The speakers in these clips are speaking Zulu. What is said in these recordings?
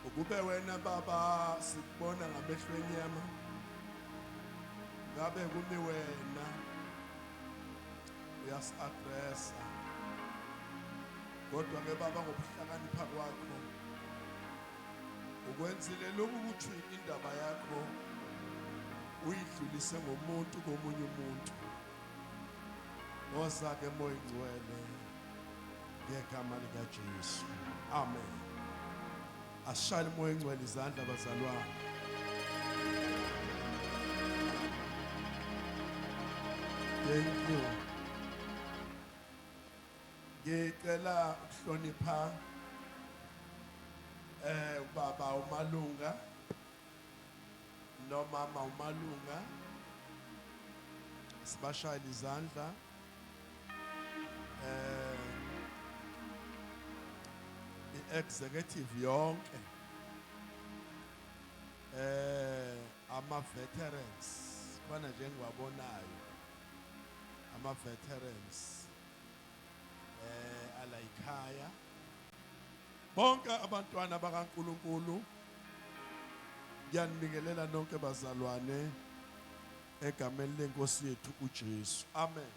Ukube wena baba sikubona ngamehlo enyama, ngabe kumi wena uyasi-addressa, kodwa ke baba ngokuhlakanipha kwakho ukwenzile lokhu ukuthi indaba yakho uyidlulise ngomuntu komunye umuntu. Woza-ke moya ingcwele ngegama likaJesu, amen. Asishayele moya ingcwele izandla bazalwane. Thank you. Ngicela ukuhlonipha ubaba umalunga nomama umalunga, sibashayele izandla. I-executive yonke, ama-veterans khona nje engiwabonayo, ama-veterans ala ikhaya, bonke abantwana bakaNkulunkulu, ngiyanibingelela nonke bazalwane egameni lenkosi yethu uJesu, amen.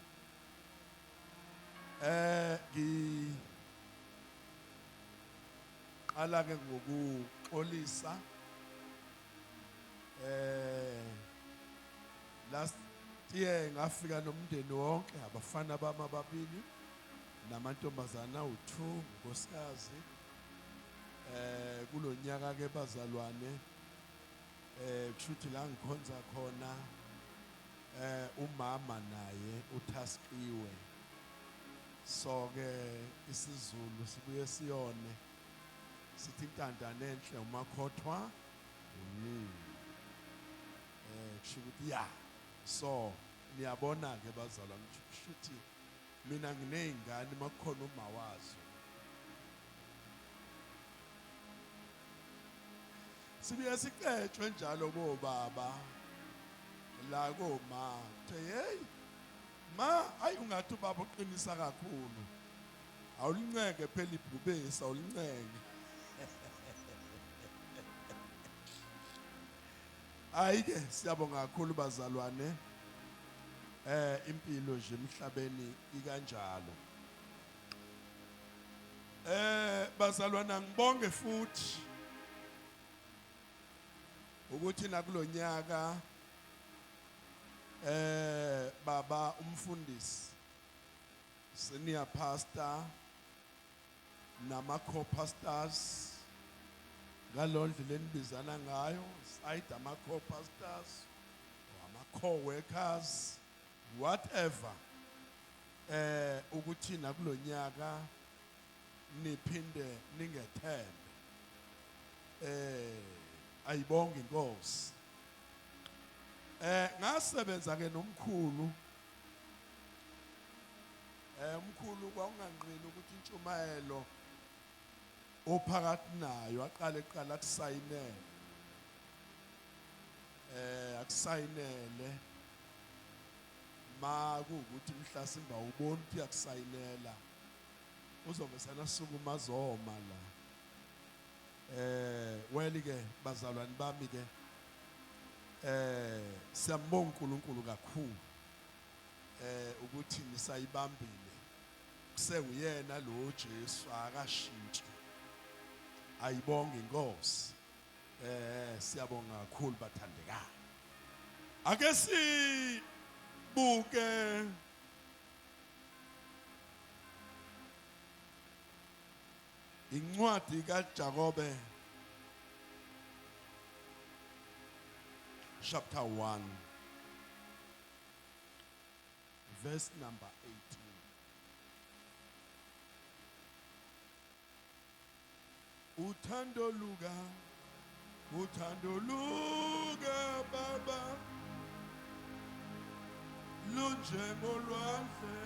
Qala ke ngokuxolisa last year ngafika nomndeni wonke, abafana bami ababili namantombazana u2 nkosikazi. Kulonyaka ke bazalwane kushuthi la ngikhonza khona umama naye uthaskiwe, so ke isiZulu sibuye siyone sithi intandane enhle umakhothwa kusho ukuthi ya. So niyabona ke bazalwane kushuthi mina nginey'ngane makukhona uma wazo. Sibuye sicetshwe njalo kobaba la koma kuthe hey ma, ayi ungathi ubaba uqinisa kakhulu, awulincenge phela ibhubesi, awulincenge. Ayike siyabonga kakhulu bazalwane, impilo nje emhlabeni ikanjalo. Bazalwane ngibonge futhi ukuthi nakulonyaka baba umfundisi, senior pastor nama co-pastors ngalondlela enibizana ngayo, side ama co-pastors or ama co-workers whatever, ukuthi nakulonyaka niphinde ningethembe. Ayibonge inkosi. Ngasebenza ke nomkhulu, umkhulu kwakunganqini ukuthi intshumayelo ophakathi nayo aqala akusayinele ma kuwukuthi mhlasimba ubona ukuthi uyakusayinela uzobe senasukuma azoma la. Weli ke bazalwane bami ke siyambonga uNkulunkulu kakhulu ukuthi nisayibambile, kusenguyena lo Jesu akashintshi. Ayibonge inkosi. Siyabonga kakhulu bathandekayo. Ake sibuke incwadi kaJakobe chapter 1 verse number 18. Uthando luka baba lunjengolwandle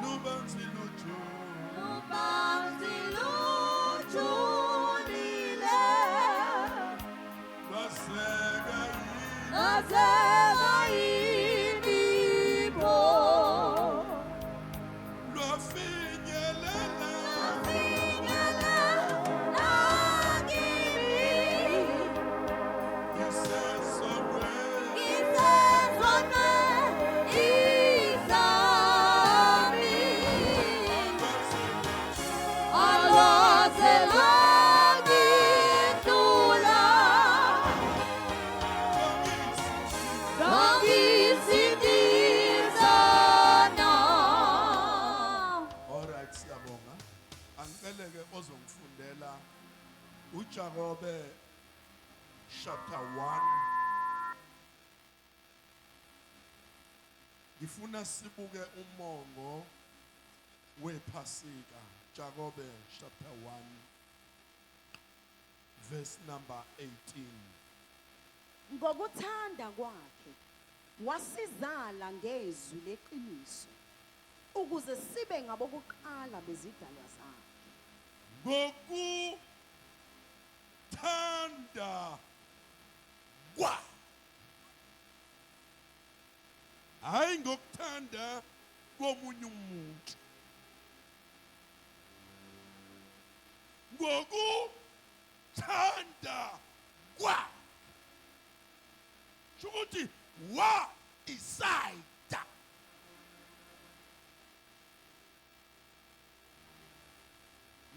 lubanzi lujulile lwaseka yini bo Jakobe chapter 1. Ngifuna sibuke umongo wephasika. Jakobe chapter 1 verse number 18. Ngokuthanda kwakhe wasizala ngezwi leqiniso ukuze sibe ngabokuqala bezidalwa zakhe. Ngokuthanda kwa, hayi ngokuthanda komunye umuntu. Ngokuthanda kwa ukuthi wa decide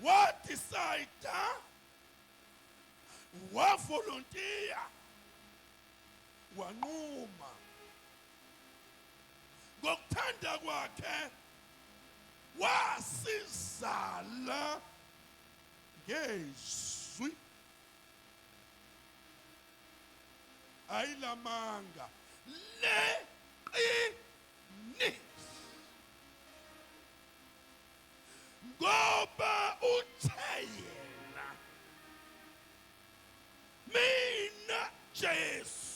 wa decide wa volunteer wanquma ngokuthanda kwakhe wasizala ngezwi ayilamanga leqiniso ngoba uthe yena mina Jesu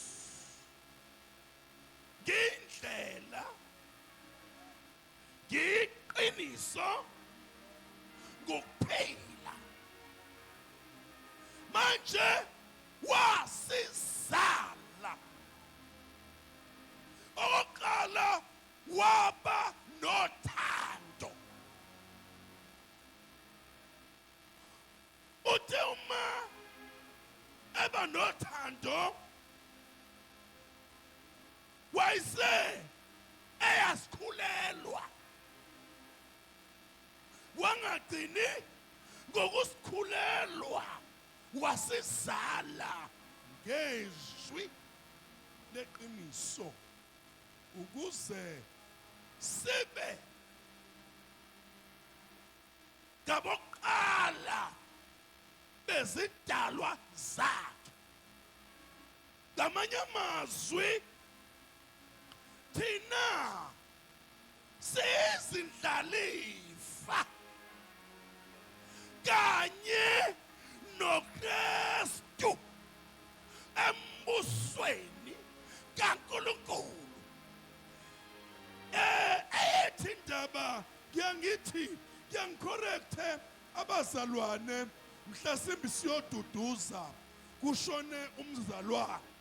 ngindlela ngiqiniso ngokuphila manje wasizala okokuqala waba nothando. Uthe uma eba nothando wayise eyasikhulelwa wangagcini ngokusikhulelwa wasizala ngezwi leqiniso ukuze sibe ngabokuqala bezidalwa zakhe. Ngamanye amazwi thina siyizindlalifa kanye noKristu embusweni kaNkulunkulu. Ethi indaba ngiyangicorrecte abazalwane mhlasimbi siyoduduza kushone umzalwane.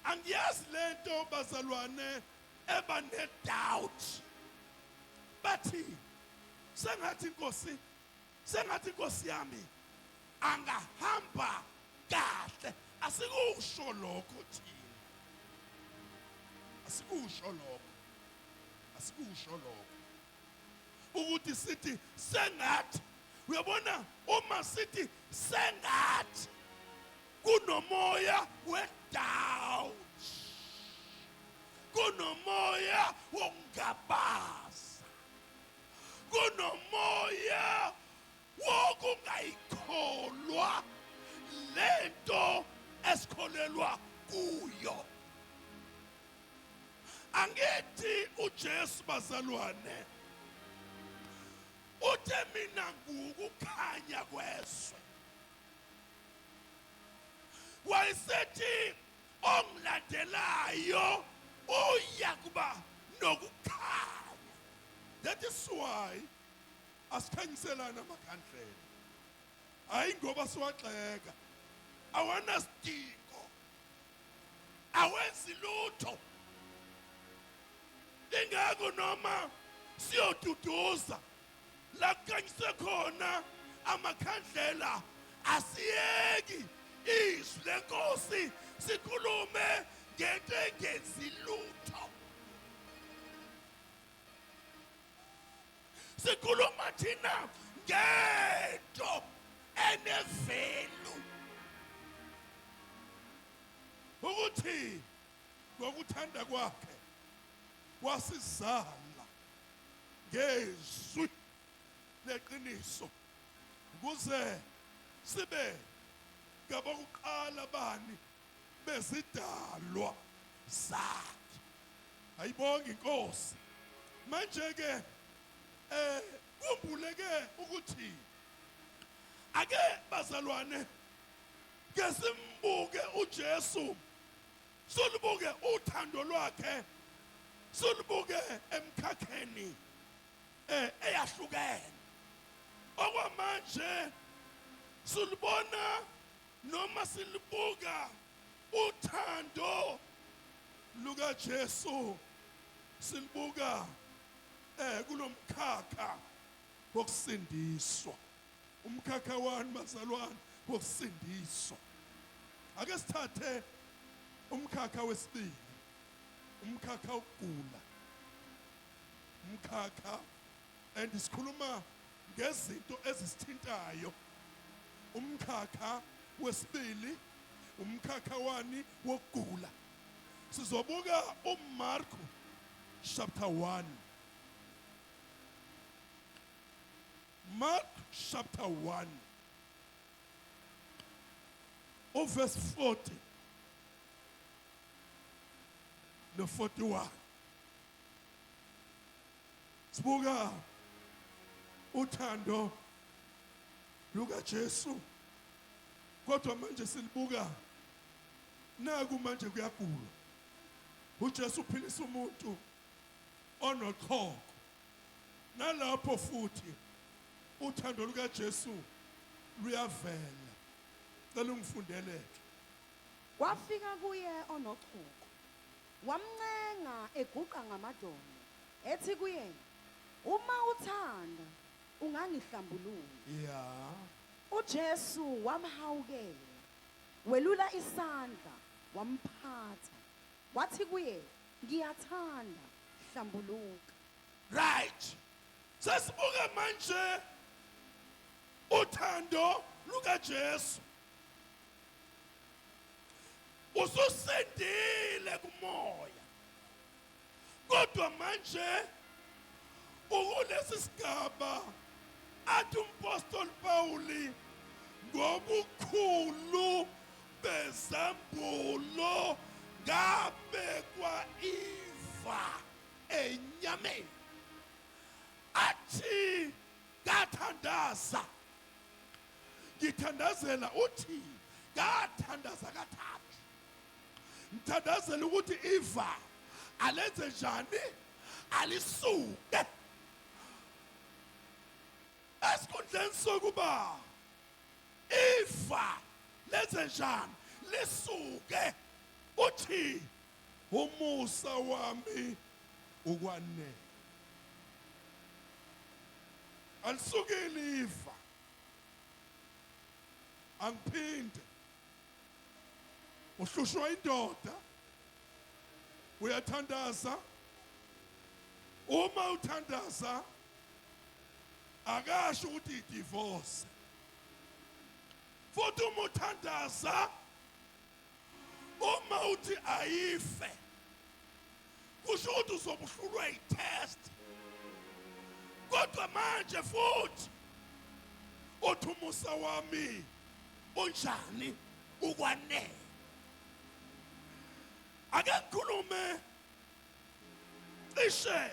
Angiyazi lento bazalwane eba ne-doubt bathi sengathi inkosi yami angahamba kahle. Asikusho lokho thina, asikusho lokho ukuthi sithi sengathi. Uyabona uma sithi sengathi kunomoya we-doubt, kunomoya wokungabaza, kunomoya wokungayikholwa lento esikholelwa kuyo. Angithi uJesu bazalwane uthe mina ngukukhanya kwezwe. Wayesethi ongilandelayo uya kuba nokukhanya. That is why asikhanyiselana amakhandlela, hayi ngoba siwagxeka. Awanasidingo, awenzi lutho. Ingakho noma siyoduduza la kukhanyise khona amakhandlela asiyeki izwi lenkosi sikhulume ngento engenzi lutho. Sikhuluma thina ngento enevelu ukuthi ngokuthanda kwakhe wasizala ngezwi leqiniso ukuze sibe ngabokuqala bani bezidalwa zakhe. Ayibonga inkosi. Manje ke kumbuleke ukuthi ake bazalwane ke simbuke uJesu, silubuke uthando lwakhe, silubuke emkhakheni eyahlukene. Okwamanje silubona noma silibuka uthando lukaJesu, silibuka kulomkhakha wokusindiswa. Umkhakha wani bazalwane wokusindiswa. Ake sithathe umkhakha wesibili, umkhakha wokugula. Umkhakha andisikhuluma ngezinto ezisithintayo. Umkhakha wesibili, umkhakha wani wokugula. Sizobuka uMarku chapter 1. Mark chapter 1. Verse 40 no 41. Sibuka uthando lukaJesu. Kodwa manje silibuka naku manje kuyagula. uJesu uphilisa umuntu onoqhoko. Nalapho futhi uthando lukaJesu luyavela. Cela ungifundeleke. Wafika kuye onochuku, wamncenga eguqa ngamadolo, ethi kuye, uma uthanda ungangihlambulula. Yeah. uJesu wamhawukela, welula isandla, wamphatha, wathi kuye, ngiyathanda, hlambuluka. Right. Sesibuka manje uthando lukaJesu. Ususendile kumoya. Kodwa manje ukulesi sigaba athi umpostoli Pawuli ngobukhulu bezambulo ngabekwa iva enyameni. Athi ngathandaza, ngithandazela uthi ngathandaza kathathu. Ngithandazela ukuthi iva alenze njani, alisuke esikhundleni sokuba iva lenze njani, lisuke. Uthi umusa wami ukwanele. Alisukile iva, angiphinde. Uhlushwa indoda, uyathandaza. Uma uthandaza akasho ukuthi idivorce. Futhi uma uthandaza, uma uthi ayife, kusho ukuthi uzobuhlulwa itest. Kodwa manje futhi uthi umusa wami unjani, ukwanele. Ake ngikhulume cishe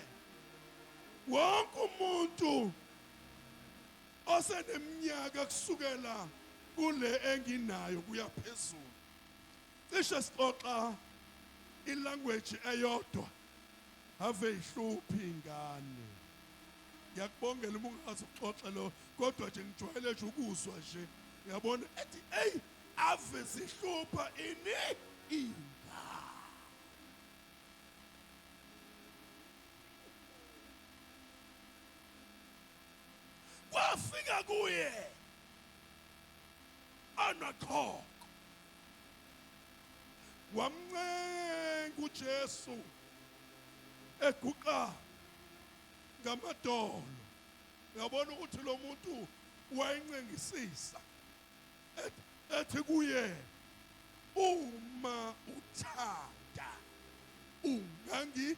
wonke umuntu oseneminyaka kusukela kule enginayo kuya phezulu. Cishe sixoxa ilanguage eyodwa ave ihluphi ingane. Ngiyakubongela uma ungazi ukuxoxa lo, kodwa nje ngijwayele nje ukuzwa nje. Ngiyabona ethi hey ave zihlupha ini ingane. Kwafika kuye anoqhoko, wamncenga uJesu eguqa ngamadolo. Ngiyabona ukuthi lo muntu wayencengisisa, ethi kuye, uma uthanda ungangihlambulula.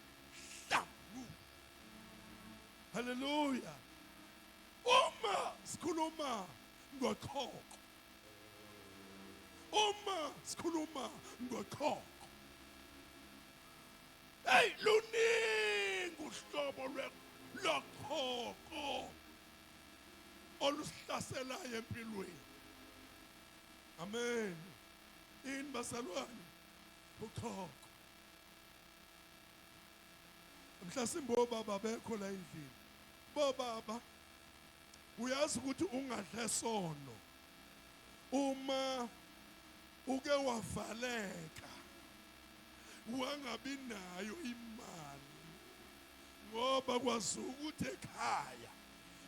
Hallelujah. Uma sikhuluma ngoqhoko, uma sikhuluma ngochoko, hey, luningi uhlobo lochoko olusihlaselayo empilweni. Amen. Ini bazalwane, uchoko. Mhlasimbe obaba bekho la endlini. Bobaba, uyazi ukuthi ungadle sono uma uke wavaleka wangabi nayo imali, ngoba kwazi ukuthi ekhaya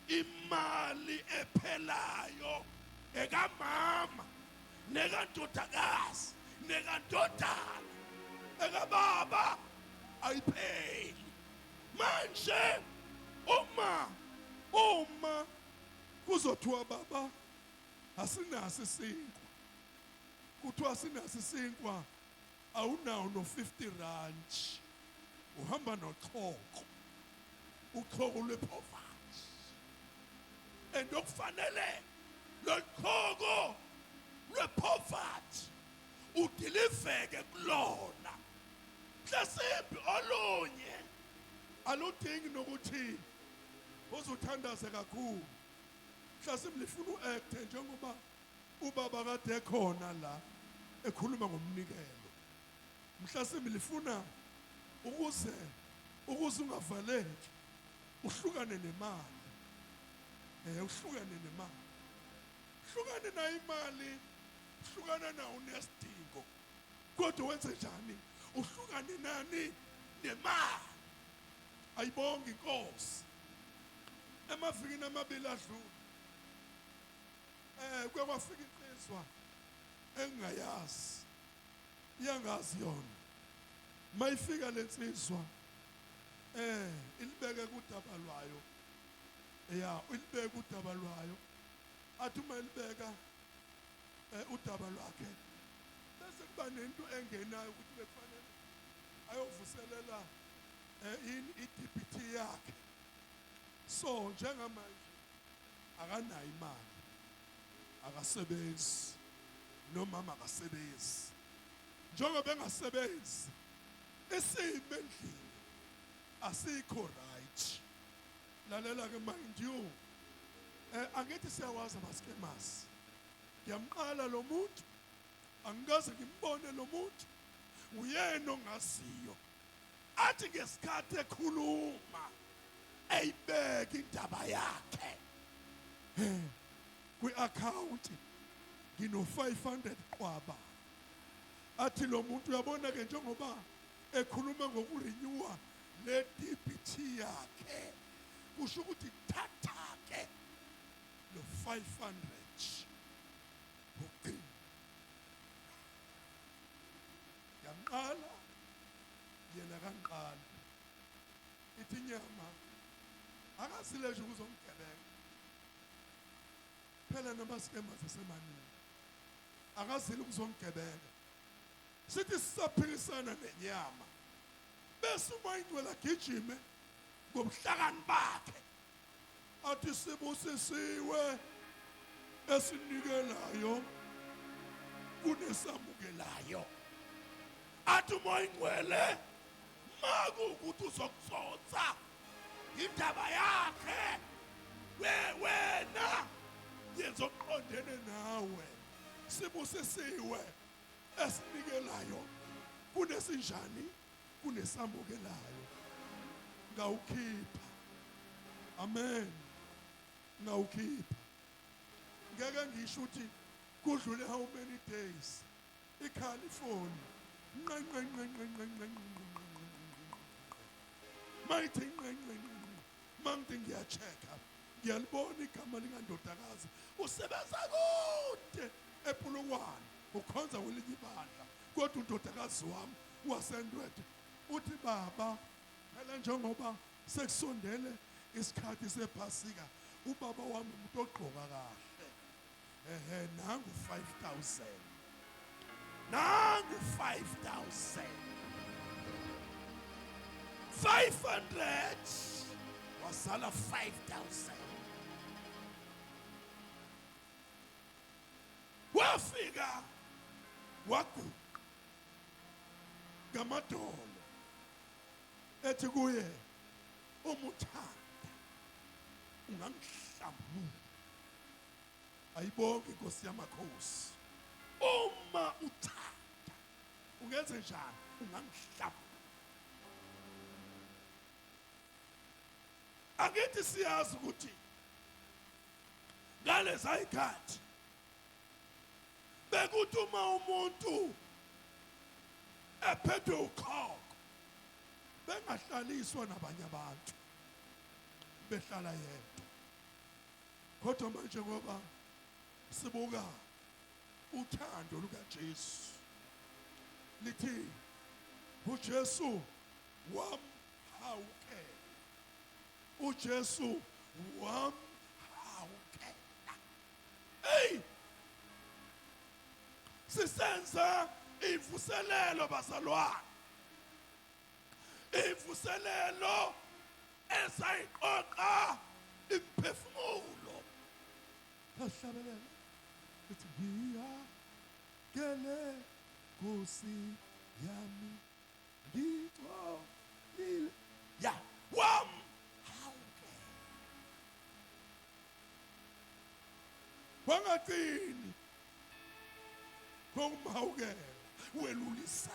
imali ephelayo ekamama nekandodakazi nekandodana ekababa ayipheli. Manje uma kuzothiwa baba asinaso isinkwa, kuthiwa asinaso isinkwa, awunawo no-50 rand, uhamba nochoko, uchoko lwepoverty, and okufanele lo choko lwepoverty udiliveke kulona. Mhlasimbe olunye aludingi nokuthi uzuthandaze kakhulu. Mhlasimbe lifuna u-acte njengoba ubaba kade ekhona la ekhuluma ngomnikelo. Mhlasimbe lifuna ukuze ungavaleki uhlukane nemali. Uhlukane nemali. Hlukane na imali, hlukana na unesidingo. Kodwa wenze njani? Uhlukane nani? Nemali. Ayibonge inkosi. Emavikini amabili adlule kwafika iqizwa engayazi, iyangazi yona. Mayifika lensizwa ilibeke kudaba lwayo, ilibeke udaba lwayo, athi uma ilibeka udaba lwakhe bese kuba nento engenayo ukuthi bekufanele ayovuselela i-DBT yakhe. So njengamanje akanayo imali, akasebenzi, nomama akasebenzi. Njengoba engasebenzi, isimo endlini asikho right. Lalela ke mind you, angithi siyawazi ama-scammers. Ngiyamqala lo muntu, angikaze ngimbone lo muntu, uyena ongaziyo. Athi ngesikhathi ekhuluma eyibeka indaba yakhe kwi-account ngino-500 qwaba. Athi lo muntu uyabona ke njengoba ekhuluma ngokurenewa le DBT yakhe, kusho ukuthi thatha ke lo 500 uqini. Yamqala yena kanqala, ithi nyama akasileje ukuzomgebenga. Phela nama-scammers asemaningi, akazile ukuzomgebenga. Sithi sisaphikisana nenyama bese uMayincwele agijime ngobuhlakani bakhe athi sibusisiwe esinikelayo kunesamukelayo. Athi uMayincwele makuwukuthi uzokutsotsa indaba yakhe, wena yenza okuqondene nawe, sibusisiwe esinikelayo kunesinjani, kunesamukelayo. Ngawukhipha. Amen. Ngawukhipha. Ngeke ngisho ukuthi kudlule how many days ikhala ifoni mayithi mangithi ngiyachecka ngiyalibona igama likandodakazi usebenza kude ePolokwane ukhonza kwelinye ibandla, kodwa undodakazi wami wasendwethe uthi baba phela njengoba sekusondele isikhathi sephasika ubaba wami umuntu ogqoka kahle, nangu 5,000, nangu 5,000, 500 wasala 5,000. Wafika waguqa ngamadolo ethi kuye uma uthanda ungangihlambulula. Ayibonke inkosi yamakhosi, uma uthanda ungenze njani? Ungangihlambulula. Angithi siyazi ukuthi ngaleza ikhathi bekuthi uma umuntu ephethwe ukhoko bengahlaliswa nabanye abantu, behlala yedwa. Kodwa manje ngoba sibuka uthando lukaJesu, lithi uJesu wamhawukela, uJesu wamhawukela. Hey, sisenza ivuselelo bazalwane, ivuselelo esayiqoqa imphefumulo. Sahlabelela lithi ngiyakele Nkosi yami ngitholile, ya wamhawukela. Wangagcini ngokumhawukela, welulisa.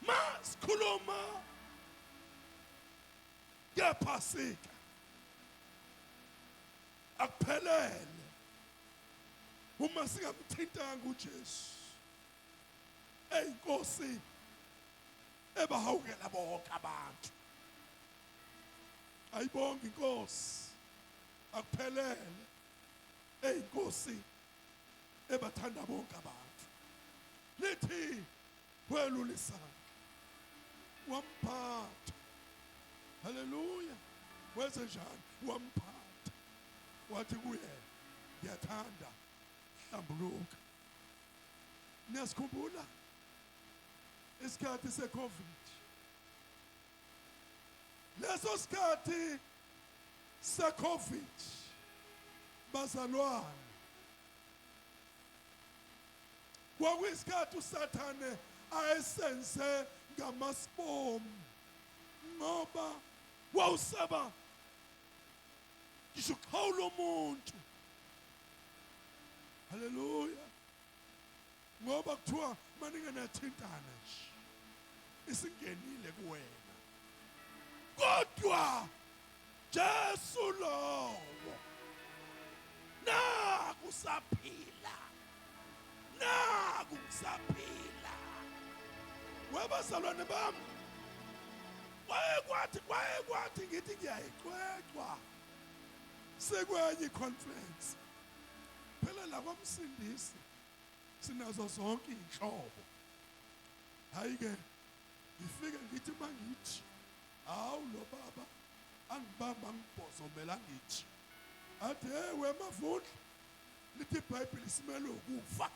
Masikhuluma ngephasika akuphelele uma singamthintanga uJesu, eyinkosi ebahawukela bonke abantu. Ayibonge inkosi, akuphelele, eyinkosi ebathanda bonke abantu. Lithi welulisana wamphatha. Haleluya. Wenze njani? Wamphatha, wathi kuye ngiyathanda, hlambuluka. Niyasikhumbula isikhathi se-COVID, leso sikhathi se-COVID bazalwane, kwakuyisikhathi uSathane ayesenze ngamasbomu, ngoba wawuseba ngisho ukuxhawula umuntu. Haleluya. Ngoba kuthiwa maningenathintana nje isingenile kuwena, kodwa Jesu lowo naku usaphila, naku usaphila. Webazalwane bami, kwayekwathi ngithi ngiyayiqweqwa sekwenye iconference. Phela la kwaMsindisi sinazo zonke inhlobo. Hayi-ke ngifike ngithi mangithi hawu lo baba angibamba ngibhozomela ngithi athi we mavundla, lithi iBhayibheli simele ukufa.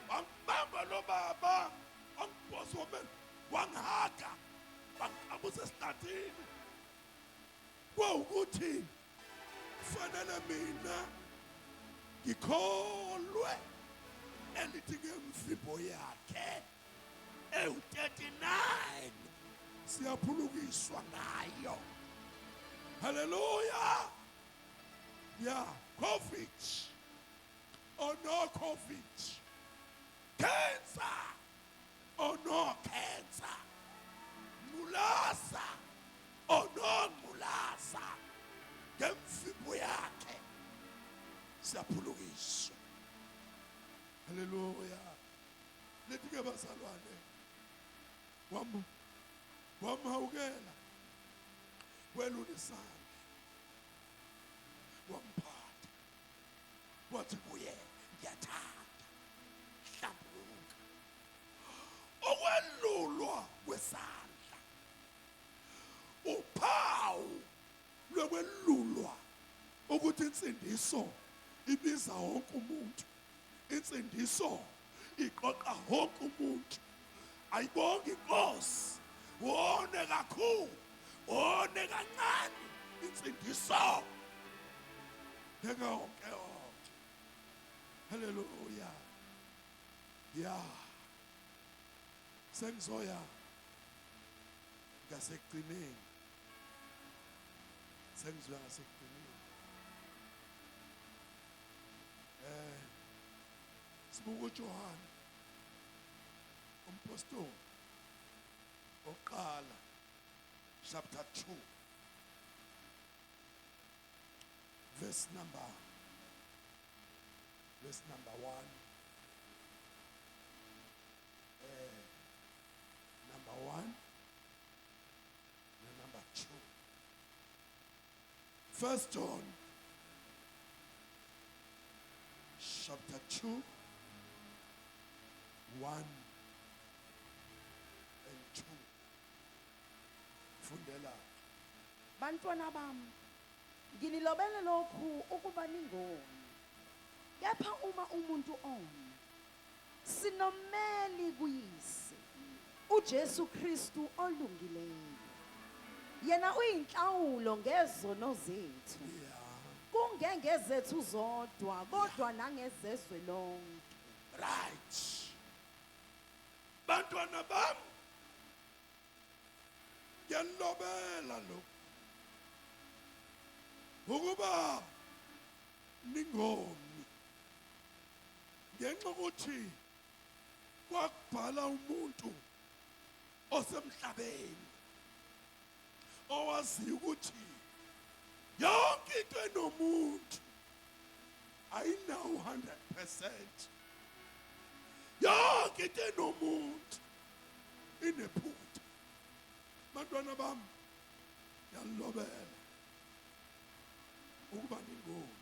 Wangibamba lo baba angibhozomela, wangihaga, wangiqabuza esihlathini. Kwawukuthi kufanele mina ngikholwe elithi ngemvimbo yakhe ewu-39 siyaphulukiswa ngayo. Haleluya. Ya COVID or no COVID, cancer or no cancer, ngculaza or no ngculaza, ngemvimbo yakhe siyaphulukiswa. Haleluya. Lethi ke bazalwane, wamhawukela, welulisana, wamphatha, wathi kuye ngiyathanda, hlambuluka. Okwelulwa kwesandla, uphawu lwekwelulwa ukuthi insindiso ibiza wonke umuntu, insindiso iqoqa wonke umuntu. Ayibonge inkosi, wone kakhulu, wone kancane, insindiso ngeke wonke wonke. Hallelujah. Yeah. Sengizoya ngasekugcineni. Sengizoya ngasekugcineni. Sibuka uJohane umpostoli oqala chapter 2 verse number 1, number 1 and number 2. First John chapter 2, 1 and 2. Fundela. Bantwana bami, nginilobele lokhu ukuba ningoni. Kepha uma umuntu ona, sinomeli kuyise, uJesu Kristu olungileyo. Yena uyinhlawulo ngezono zethu. Kungengezethu zodwa, kodwa nangezezwe lonke. Right. Bantwana bami, ngiyanilobela lokhu ukuba ningoni ngenxa ukuthi kwakubhala umuntu osemhlabeni owaziyo ukuthi yonke into enomuntu ayinawo 100%. Yonke into enomuntu inephutha. Bantwana bami, ngiyalobela ukuba ningoni.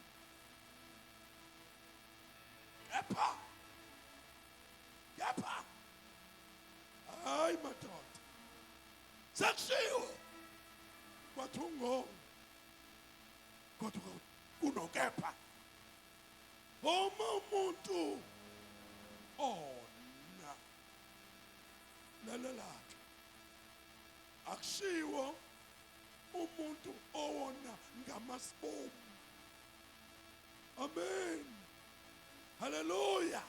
Kepha hayi madoda, sekushiwo kwathi ungoni, kodwa kunokepha. Uma umuntu ona, lalela-ke, akushiwo umuntu owona ngamasibomu. Amen. Hallelujah.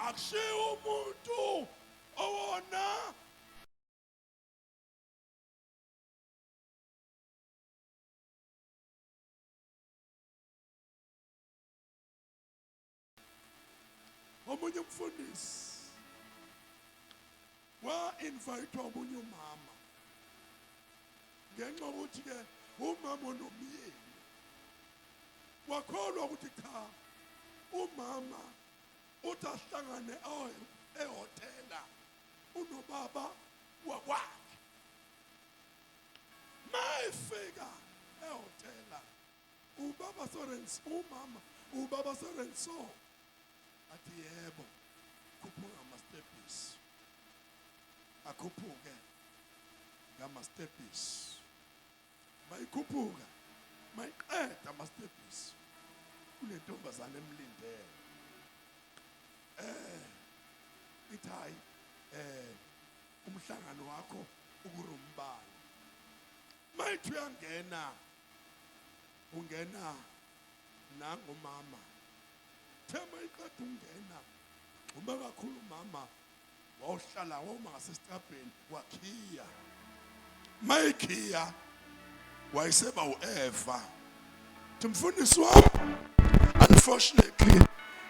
Akushiwo umuntu owona omunye umfundisi wa-invite omunye umama ngenxa ukuthi-ke umama onomyeni wakholwa ukuthi cha, umama uthi ahlangane ehotela unobaba wakwakhe. Mayefika ehotela ubaba Sorenso athi yebo, khuphuka ama-stepisi. Akhuphuke ngama-stepisi. Mayikhuphuka, mayiqeda ama-stepisi, kunentombazane emlindele. Ithi hayi, umhlangano wakho ukurumbala. Mayithi ungena nangumama. Thema iqeda ungena, uma kakhulu umama wawuhlala woma ngasesitabheni wakhiya. Mayikhiya wayeseba u-Eva. Mfundisi wami, unfortunately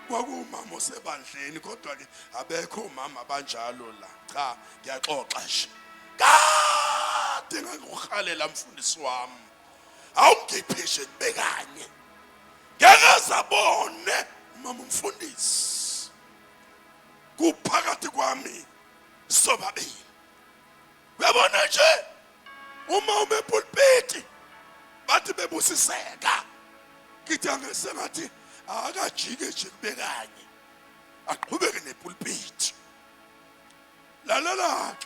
kwakuwumama osebandleni, kodwa-ke abekho umama abanjalo la. Cha, ngiyaxoxa nje. Kade ngakuhalela mfundisi wami, awungiphishe kubekanye. Ngeke zabone mama umfundisi kuphakathi kwami sobabili. Uyabona nje uma umepulpiti bathi bebusiseka, kithi angesengathi akajike nje kubekanye, aqhubeke nepulpiti. Lalela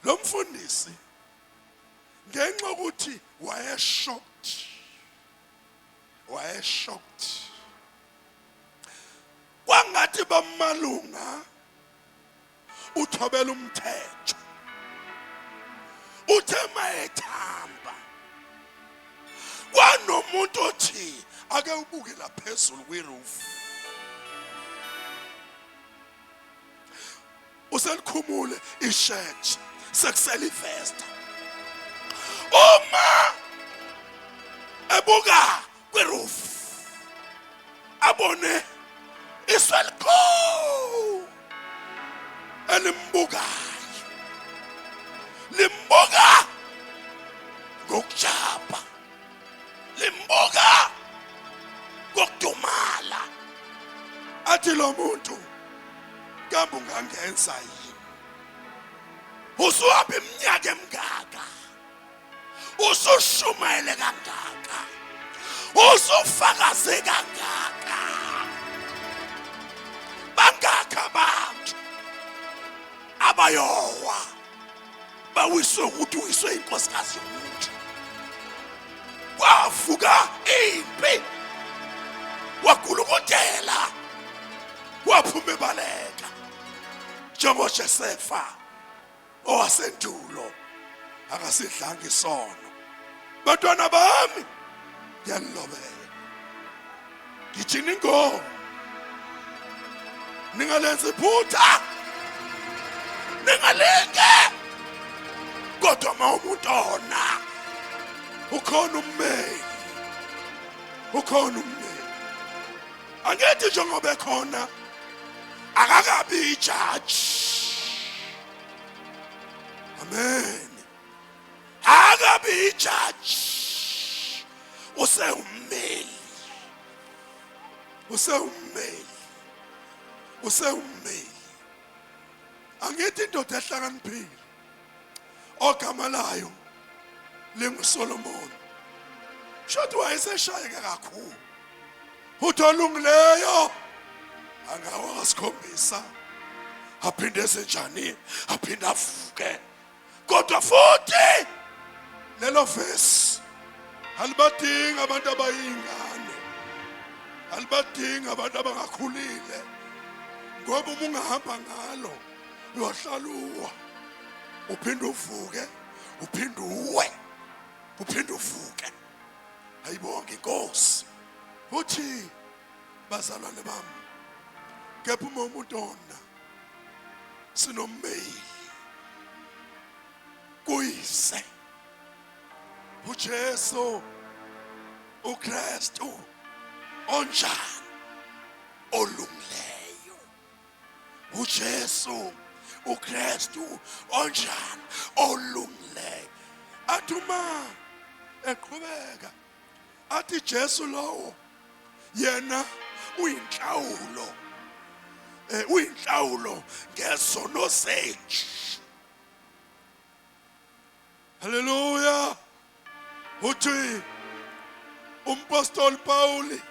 lo mfundisi ngenxa ukuthi wayeshocked. Kwangathi bamalunga uthobela umthetho, uthe mayethamba kwanomuntu othi ake ubuke la phezulu kwiroof uselikhumule ishirt sekusela ivesta uma ebuka kwiroof abone iswelikhulu elimbukayo limbuka ngokujaba limbuka ngokudumala athi lo muntu kambe ungangenza yini usuhamba iminyaka emingaka usushumayele kangaka usufakaze kangaka bangaka abantu abayowa bawiswe ukuthi uwiswe inkosikazi yomuntu wavuka impi wakulukutela waphuma ebaleka njengoJosefa owasendulo akasidlanga isono bantwana bami ngiyanilobela ngithini ngo ningalenza iphutha ningalenge kodwa mawumuntu ona ukhona ummeli angithi njengoba ekhona akakabi ijaji amen akabi ijaji usewummeli angithi indoda ehlakaniphile ogama layo linguSolomon shothi wayeseshayeka kakhulu uthi olungileyo angawasikhombisa aphinde senjani aphinde avuke kodwa futhi lelo verse alibadinga abantu abayingane alibadinga abantu abangakhulile ngoba uma ungahamba ngalo uyohlaluwa uphinde uvuke uphinde uwe uphinde uvuke ayibonke inkosi uthi bazalwane bami kepha uma umuntu ona sinommeli kuyise uJesu uKristu onjani olungileyo uJesu uKristu onjani olungileyo athuma eqhubeka athi Jesu lowo yena uyinhlawulo ngezono zethu haleluya uthi umpostoli Pauli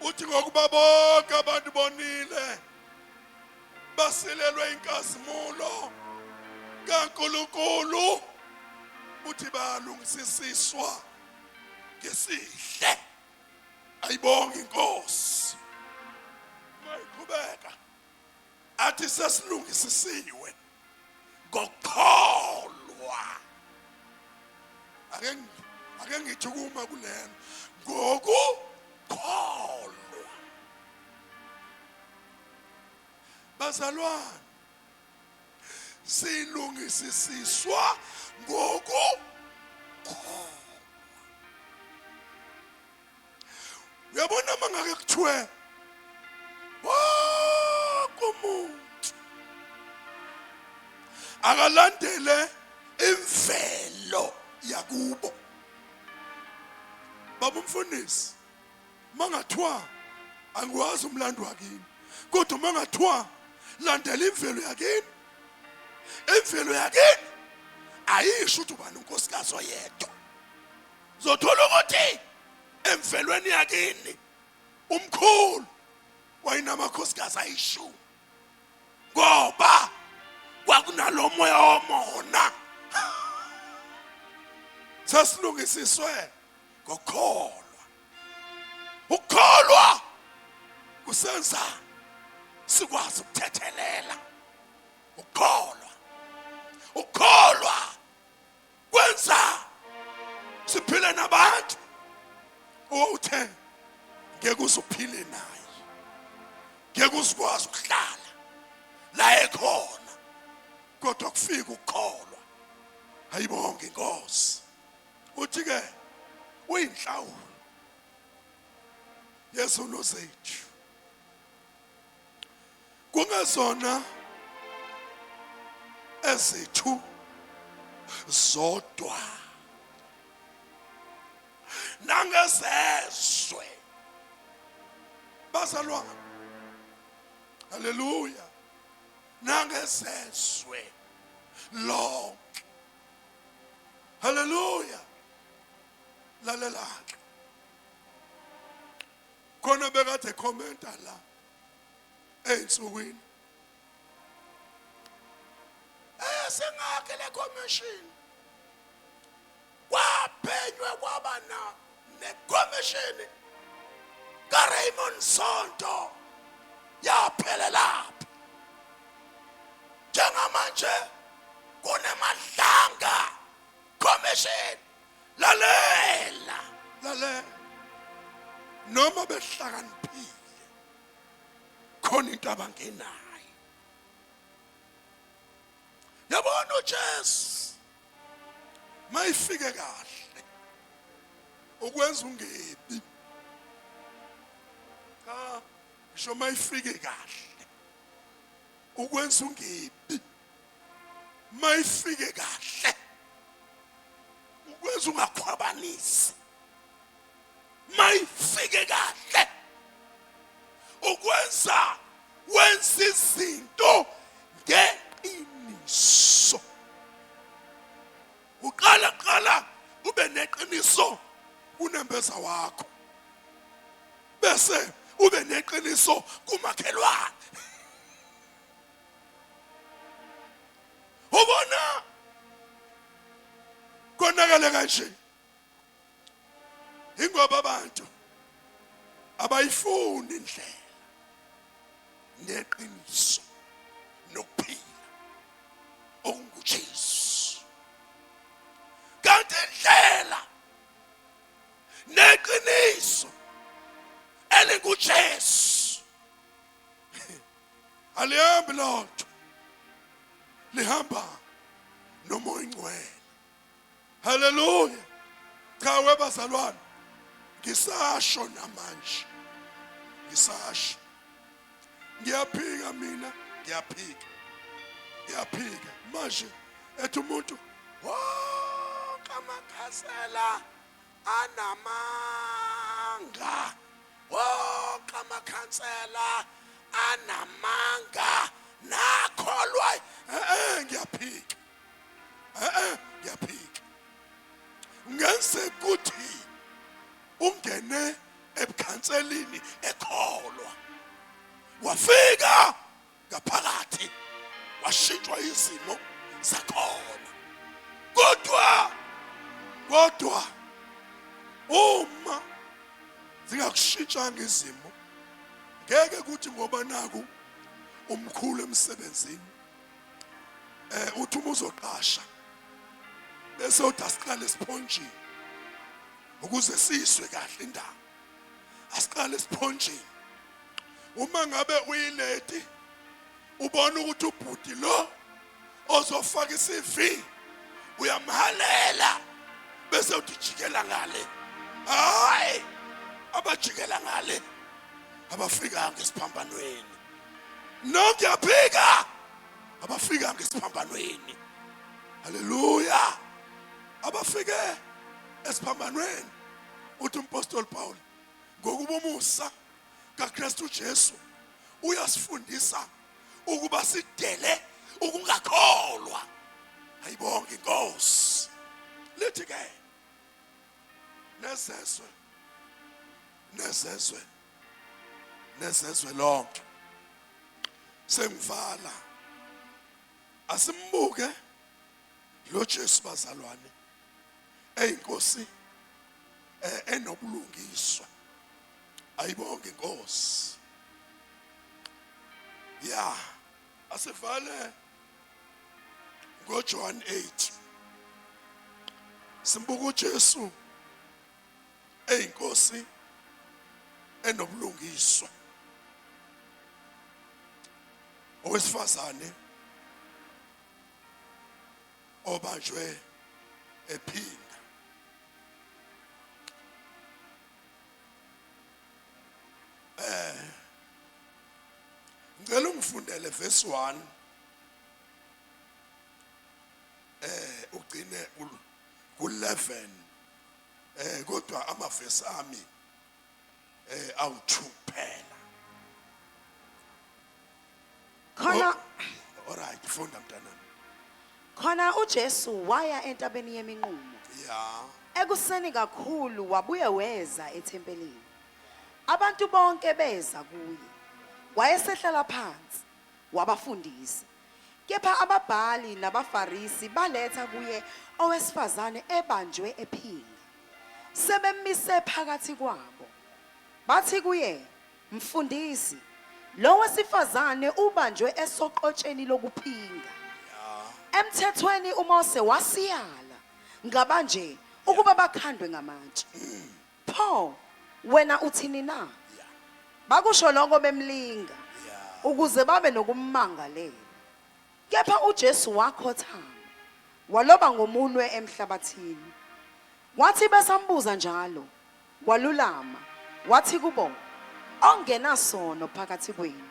uthi ngokuba bonke abantu bonile basilelwe inkazimulo kaNkulunkulu uthi balungisiswa ngesihle ayibonga inkosi mayiqhubeka athi sesilungisisiwe ngokukholwa ake ngithi kuma kulelo ngokukholwa bazalwane silungisiswa ngokukholwa uyabona mangake kuthiwe kumuntu akalandele imvelo yakubo baba umfundisi mangathiwa angiwazi umlando wakini kodwa mangathiwa landela imvelo yakini ayisho ukuthi ubani unkosikazi oyedwa zothola ukuthi emvelweni yakini umkhulu wayinamakhosikazi ayishumi ngoba kwakunalomoya womona sasilungisiswe ngokukholwa ukukholwa kusenza sikwazi ukuthethelela ukukholwa kwenza siphile nabantu Uthe ngeke uzuphile naye. Ngeke uzikwazi ukuhlala la ekhona. Kodwa kufika ukukholwa. Ayibonge Inkosi. Uthi ke uyinhlawulo yezono zethu. Kungezona ezethu zodwa. Nangezezwe. Bazalwane. Haleluya. Nangezezwe lonke. Haleluya. Lalela. Khona bekade commenta la einsukwini. Sengakhe le commission. Waphenywe kwaba ne commission ka Raymond Sonto yaphela lapha. Njengamanje kunemadlanga commission. Lalela. Noma behlakaniphile khona into abangenayo. Yabona uJesu mayifike kahle ukwenza ungebi. Ngisho mayifike kahle ukwenza ungebi. Mayifike kahle ukwenza ungakhwabanisi. Mayifike kahle ukwenza wenza izinto ngeqiniso. Uqala ube neqiniso kunembeza wakho. Bese ube neqiniso kumakhelwane. Ubona konakala kanje. Ingoba abantu abayifuni indlela neqiniso nokuphila okunguJesu. Kanti indlela neqiniso elinguJesu alihambi lodwa, lihamba noMoya Ingcwele. Haleluya. Cha webazalwane, ngisasho namanje. Ngisasho. Ngiyaphika mina, ngiyaphika. Manje ethi umuntu wonke amakhasela anamanga. Wonke amakhansela anamanga. Nakholwa. Ngiyaphika. Ngiyaphika. Ngenze kuthi ungene ebukhanselini ekholwa. Wafika ngaphakathi washintshwa izimo zakhona. Kodwa uma zingakushintshanga izimo, ngeke kuthi ngoba naku umkhulu emsebenzini uthi uma uzoqasha bese udasiqala esiphonjini ukuze siswe kahle indaba. Asiqale esiphonjini. Uma ngabe uyileti ubona ukuthi ubhuti lo ozofaka iCV uyamhalela bese utijikela ngale. Hayi, abajikela ngale abafika ngesiphambanweni. Nongiyaphika abafika ngesiphambanweni. Haleluya. Abafike esiphambanweni uthi umpostoli Paul ngokuba umusa kaKristu uJesu uyasifundisa ukuba sidele ukungakholwa. Ayibonge Inkosi. Lithi ke nezezwe lonke sengivala asimbuke lo Jesu bazalwane eyinkosi enobulungiswa. Ayibonge Inkosi. Ya asivale ngoJohn 8 simbuka uJesu eyinkosi enobulungiswa owesifazane obanjwe ephinga. Ngicela ungifundele verse 1 ugcine ku11 kodwa amavesi ami awu2 phela. Khona Alright, funda mntanami. khona uJesu waya entabeni yeminqumo. Yeah. Ekuseni kakhulu wabuye weza ethempelini. Abantu bonke beza kuye. Wayesehlala phansi wabafundisa. Kepha ababhali nabafarisi baletha kuye owesifazane ebanjwe ephinga. Sebemise phakathi kwabo. Bathi kuye, "Mfundisi, lo wesifazane ubanjwe esoqotsheni lokuphinga. Emthethweni uMose wasiyala ngabanje ukuba bakhandwe ngamatshe. Pho wena uthini na?" Bakusho lokho bemlinga ukuze babe nokumangalela. Kepha uJesu wakhothama waloba ngomunwe emhlabathini. Wathi besambuza njalo walulama wathi kubo, "Ongenasono phakathi kwenu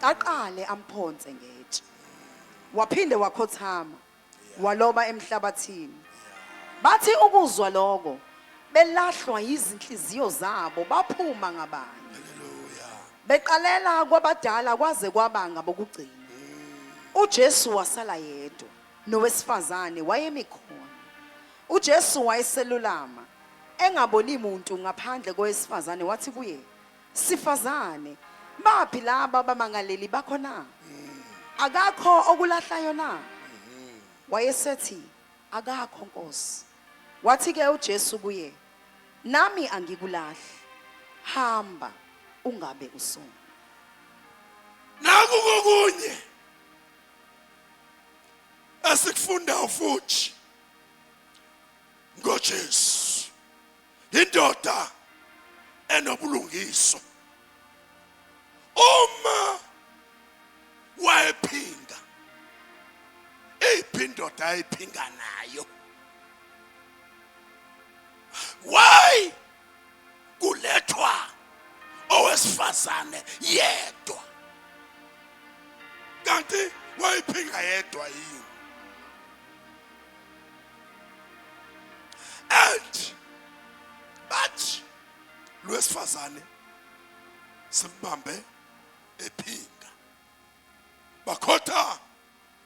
aqale amphonse ngetshe." Waphinde wakhothama waloba emhlabathini. Bathi ukuzwa lokho belahlwa izinhliziyo zabo baphuma ngabanye. Hallelujah. Beqalela kwabadala kwaze kwaba ngabokugcina. uJesu wasala yedwa nowesifazane wayemi khona. uJesu wayeselulama engaboni muntu ngaphandle kowesifazane wathi kuye, "Sifazane, baphi laba bamangaleli bakho na? Akakho okulahlayo na?" Wayesethi, "Akakho Nkosi." Wathi ke uJesu kuye, "Nami angikulahli. Hamba ungabe usona." Naku kokunye asikufunda futhi ngoJesu. Indoda enobulungiswa. Uma wayephinga, indoda ayiphinga nayo. Why kulethwa owesifazane yedwa? Kanti wayiphinga yedwa yini? And but lwesifazane simbambe ephinga. Bakhotha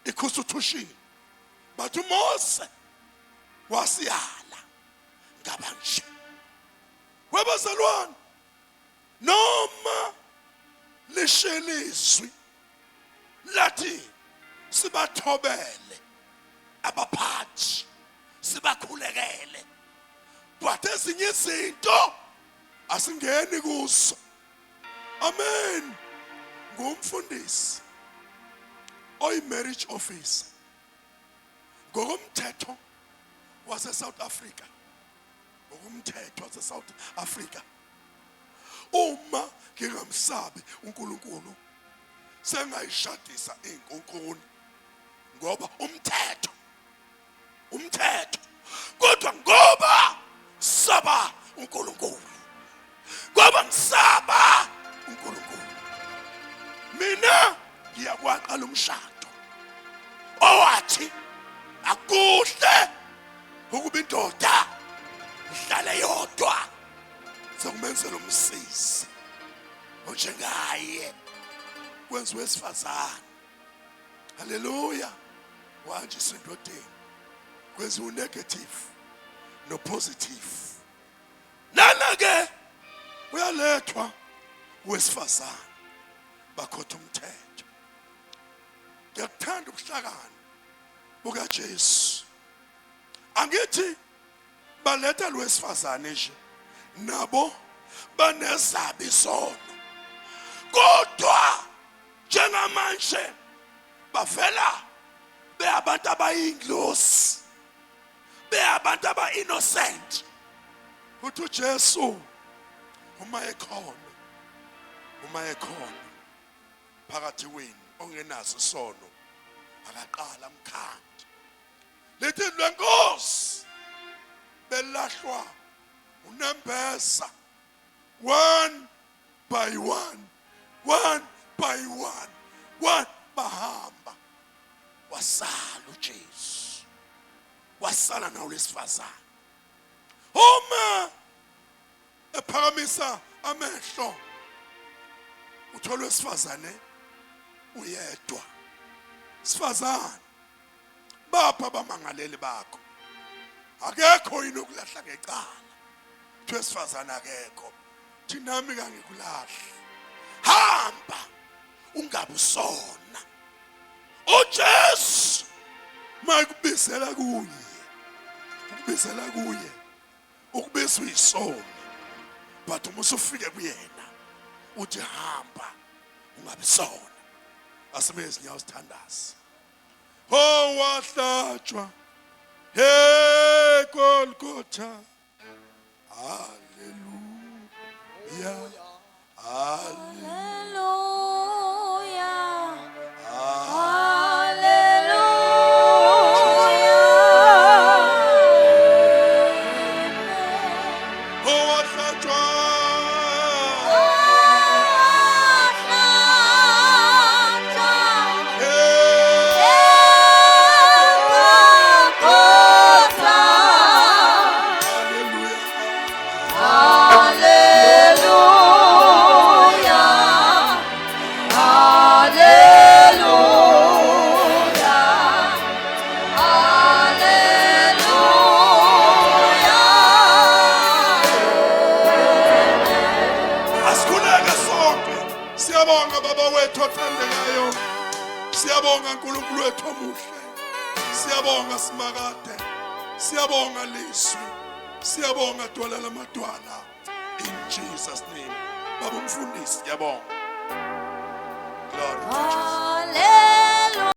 iconstitution. But uMose wasiyala ngabanje. Webazalwane noma lishelizwi lathi sibathobele abaphathi sibakhulekele, but ezinye izinto asingeni kuzo. Amen. Ngumfundisi oyi-marriage officer ngokomthetho wase-South Africa. Ngokomthetho wase-South Africa, uma ngingamsabi uNkulunkulu sengayishadisa inkukuni ngoba umthetho. Kodwa ngoba saba uNkulunkulu, ngoba ngisaba uNkulunkulu, mina ngiyakwaqala umshado owathi akuhle ukuba indoda ihlale yodwa sokumenzela umsisi onjengaye kwenziwe esifazane. Hallelujah. Wanje sindodeni kwenziwe negative no positive. Nana ke uyalethwa wesifazane bakhotha umthetho. Ngiyakuthanda ubuhlakani bukaJesu. Angithi baletha lwesifazane nje nabo banezaba isono, kodwa njengamanje bavela beyabantu abayingilosi, beyabantu aba-innocent, uthi uJesu uma ekhona phakathi kwenu ongenazo isono akaqala amkhandi lithi lenkosi belahlwa unembesa one by one bahamba wasala uJesu wasala nawo lesifazane uma ephakamisa amehlo uthola wesifazane uyedwa sifazane bapha bamangaleli bakho akekho yini ukulahla ngecala uthi wesifazane akekho thinami kangikulahla hamba ungabe usona uJesu mayikubisela kuye ukubizwa isona but uma usufike kuyena uthi hamba ungabe sona asibe izinyawo sithandaza oh wahlatshwa hey Golgotha hallelujah Siyabonga baba wethu othandekayo, siyabonga uNkulunkulu wethu omuhle, siyabonga simakade, siyabonga liswi, siyabonga dwala lamadwala in Jesus name. Baba umfundisi siyabonga. Glory to Jesus.